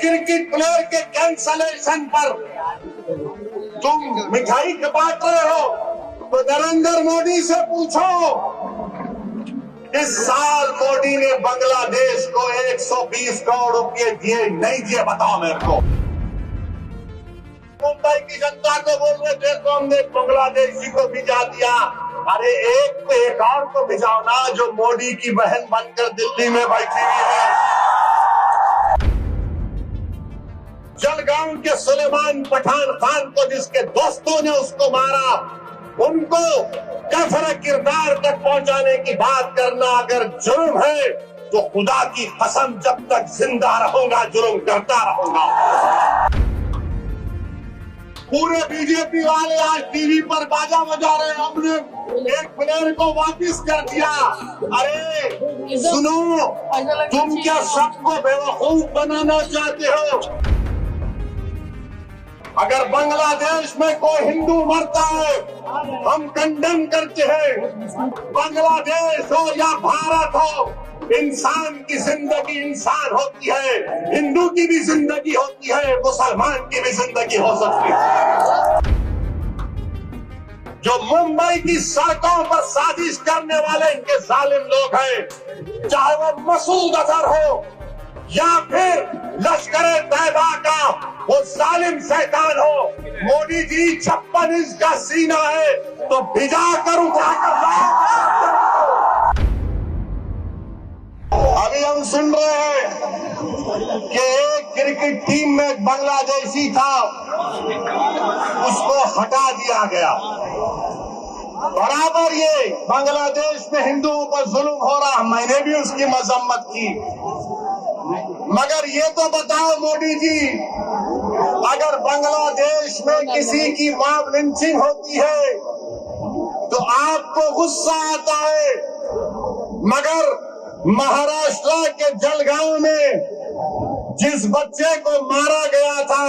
Cricket player के cancellation पर तुम मिठाई बांट रहे हो तो नरेंद्र मोदी से पूछो। इस साल मोदी ने बांग्लादेश को 120 करोड़ रुपए दिए नहीं दिए, बताओ मेरे को। मुंबई की जनता को बोल रहे थे तो हमने बांग्लादेशी को भिजा दिया। अरे एक और को भिजाओ ना, जो मोदी की बहन बनकर दिल्ली में बैठी हुई है। जलगांव के सुलेमान पठान खान को जिसके दोस्तों ने उसको मारा, उनको कफर किरदार तक पहुंचाने की बात करना अगर जुर्म है तो खुदा की कसम जब तक जिंदा रहूंगा जुर्म करता रहूंगा। पूरे बीजेपी वाले आज टीवी पर बाजा बजा रहे, हमने एक प्लेयर को वापस कर दिया। अरे सुनो, तुम क्या सबको बेवकूफ बनाना चाहते हो? अगर बांग्लादेश में कोई हिंदू मरता है हम कंडेम करते हैं। बांग्लादेश हो या भारत हो, इंसान की जिंदगी इंसान होती है। हिंदू की भी जिंदगी होती है, मुसलमान की भी जिंदगी हो सकती है। जो मुंबई की सड़कों पर साजिश करने वाले इनके जालिम लोग हैं, चाहे वो मसूद अजहर हो या फिर लश्कर तैयबा का वो जालिम शैतान हो, मोदी जी 56 इंच का सीना है तो भिजा कर उठा कर लाओ। अभी हम सुन रहे हैं कि एक क्रिकेट टीम में एक बांग्लादेशी था, उसको हटा दिया गया। बराबर ये बांग्लादेश में हिंदुओं पर जुल्म हो रहा, मैंने भी उसकी मजम्मत की। मगर ये तो बताओ मोदी जी, अगर बांग्लादेश में किसी की मॉब लिंचिंग होती है तो आपको गुस्सा आता है, मगर महाराष्ट्र के जलगांव में जिस बच्चे को मारा गया था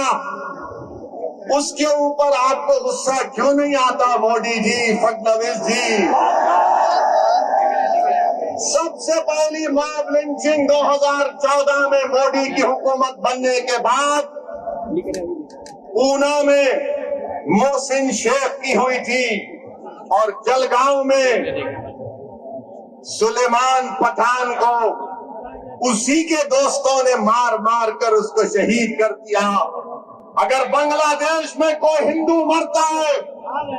उसके ऊपर आपको गुस्सा क्यों नहीं आता? मोदी जी, फडणवीस जी, सबसे पहली मॉब लिंचिंग 2014 में मोदी की हुकूमत बनने के बाद ऊना में मोहसिन शेख की हुई थी और जलगांव में सुलेमान पठान को उसी के दोस्तों ने मार मार कर उसको शहीद कर दिया। अगर बांग्लादेश में कोई हिंदू मरता है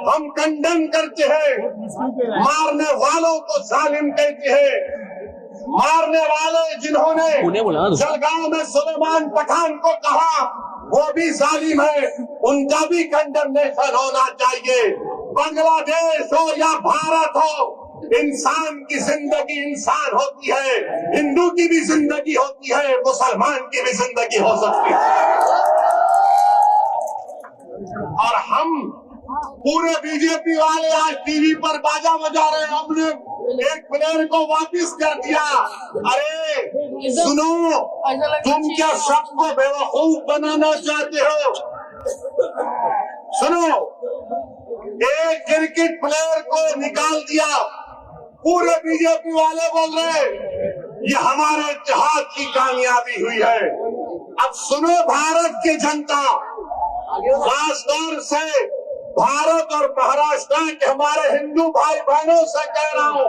हम कंडेम करते हैं, मारने वालों को जालिम कहते हैं। मारने वाले जिन्होंने जलगांव में सुलेमान पठान को कहा वो भी जालिम है, उनका भी कंडेमनेशन होना चाहिए। बांग्लादेश हो या भारत हो, इंसान की जिंदगी इंसान होती है। हिंदू की भी जिंदगी होती है, मुसलमान की भी जिंदगी हो सकती है। और हम पूरे बीजेपी वाले आज टीवी पर बाजा बजा रहे, हमने एक प्लेयर को वापस कर दिया। अरे सुनो, तुम क्या सबको बेवकूफ बनाना चाहते हो? सुनो, एक क्रिकेट प्लेयर को निकाल दिया, पूरे बीजेपी वाले बोल रहे ये हमारे इत्तेहाद की कामयाबी हुई है। अब सुनो भारत की जनता, खासतौर से भारत और महाराष्ट्र के हमारे हिंदू भाई बहनों से कह रहा हूँ,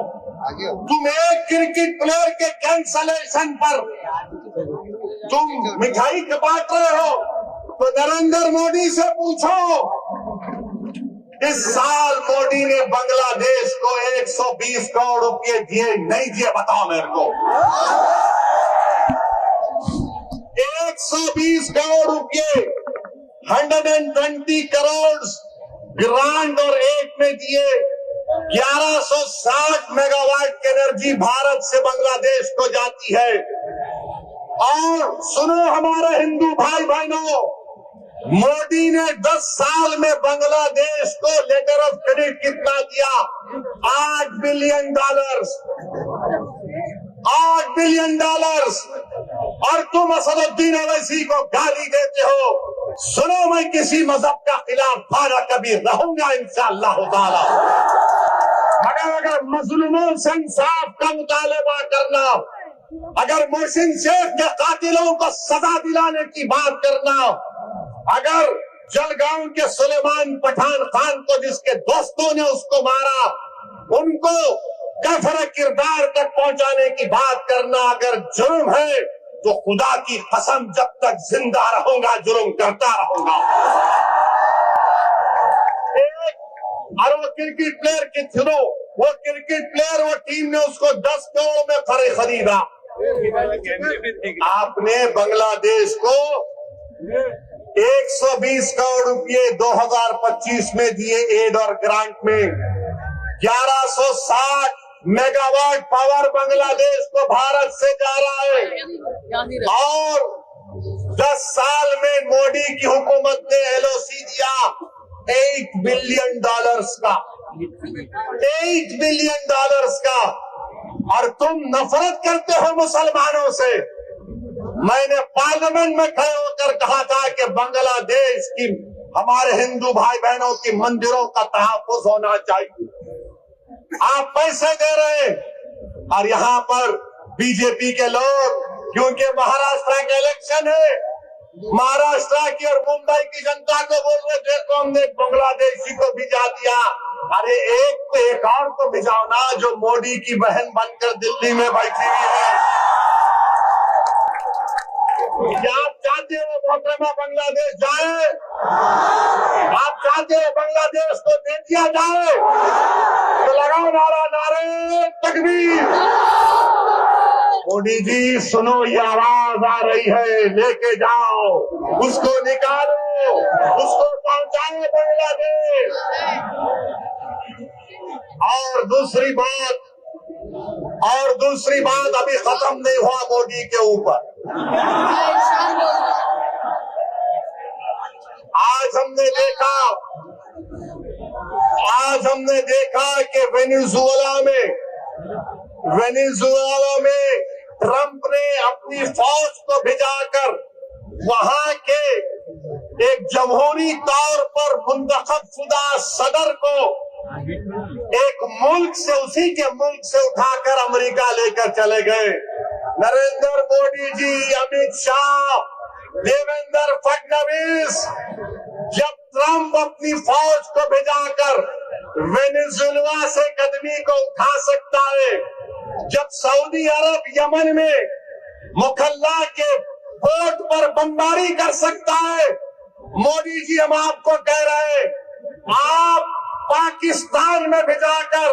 तुम एक क्रिकेट प्लेयर के कैंसलेशन पर तुम मिठाई बांट रहे हो तो नरेंद्र मोदी से पूछो। इस साल मोदी ने बांग्लादेश को 120 करोड़ रुपए दिए नहीं दिए, बताओ मेरे को। 120 करोड़ रुपए, 120 करोड़ ग्रांट और एक में दिए। 1160 मेगावाट की एनर्जी भारत से बांग्लादेश को जाती है। और सुनो हमारे हिंदू भाई बहनों, मोदी ने 10 साल में बांग्लादेश को लेटर ऑफ क्रेडिट कितना दिया? $8 बिलियन। $8 बिलियन। और तुम असदुद्दीन ओवैसी को गाली देते हो। सुनो, मैं किसी मजहब का खिलाफ ना कभी रहूंगा इंशाअल्लाह ताला, मगर अगर मजलूमों से इंसाफ का मुतालबा करना अगर मोहसिन शेख के कातिलों को सजा दिलाने की बात करना, अगर जलगांव के सुलेमान पठान खान को जिसके दोस्तों ने उसको मारा, उनको कफर किरदार तक पहुंचाने की बात करना अगर जुर्म है, तो खुदा की कसम जब तक जिंदा रहूंगा जुर्म करता रहूंगा। और वो क्रिकेट प्लेयर के थ्रू, वो क्रिकेट प्लेयर, वो टीम ने उसको 10 करोड़ में खरीदा। आपने बांग्लादेश को 120 करोड़ रुपए 2025 में दिए एड और ग्रांट में। 1160 मेगावाट पावर बांग्लादेश को भारत से जा रहा है। और 10 साल में मोदी की हुकूमत ने एलओसी दिया $8 बिलियन का, $8 बिलियन का। और तुम नफरत करते हो मुसलमानों से। मैंने पार्लियामेंट में खड़े होकर कहा था कि बांग्लादेश की, हमारे हिंदू भाई बहनों की मंदिरों का तहफ्फुज होना चाहिए। आप पैसे दे रहे हैं और यहाँ पर बीजेपी के लोग, क्योंकि महाराष्ट्र का इलेक्शन है, महाराष्ट्र की और मुंबई की जनता को बोल रहे थे तो हमने बांग्लादेशी को भिजा दिया। अरे एक तो एक और को भिजाओ ना, जो मोदी की बहन बनकर दिल्ली में बैठी हुई है। क्या आप चाहते हो मोहतरमा बांग्लादेश जाए? आप चाहते हो बांग्लादेश को दे दिया जाए? तो लगाओ नारा, नारे तकबीर। मोदी जी सुनो, ये आवाज आ रही है, लेके जाओ, उसको निकालो, उसको पहुंचाओ बांग्लादेश। और दूसरी बात अभी खत्म नहीं हुआ मोदी के ऊपर। आज हमने देखा कि वेनेजुएला में ट्रंप ने अपनी फौज को भिजाकर वहां के एक जमहूरी तौर पर मुंतखब शुदा सदर को एक मुल्क से, उसी के मुल्क से उठाकर अमेरिका लेकर चले गए। नरेंद्र मोदी जी, अमित शाह, देवेंद्र फडणवीस, जब ट्रंप अपनी फौज को भिजाकर वेनेजुएला से कदमी को उठा सकता है, जब सऊदी अरब यमन में मुखल्ला के पोर्ट पर बमबारी कर सकता है, मोदी जी हम आपको कह रहे हैं, आप पाकिस्तान में भिजाकर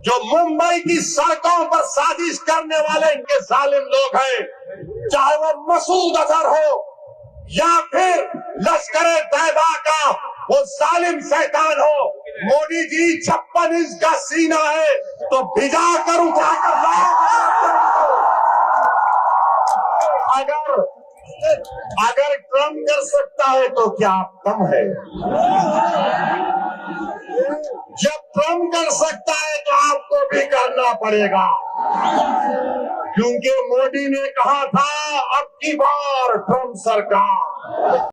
जो मुंबई की सड़कों पर साजिश करने वाले इनके जालिम लोग हैं, चाहे वो मसूद अजहर हो या फिर लश्कर तैयबा का वो जालिम शैतान हो, मोदी जी 56 इंच का सीना है तो भिजा कर उठा कर अगर ट्रंप कर सकता है तो क्या आप कम है? जब ट्रंप कर सकता है तो आपको भी करना पड़ेगा, क्योंकि मोदी ने कहा था अब की बार ट्रंप सरकार।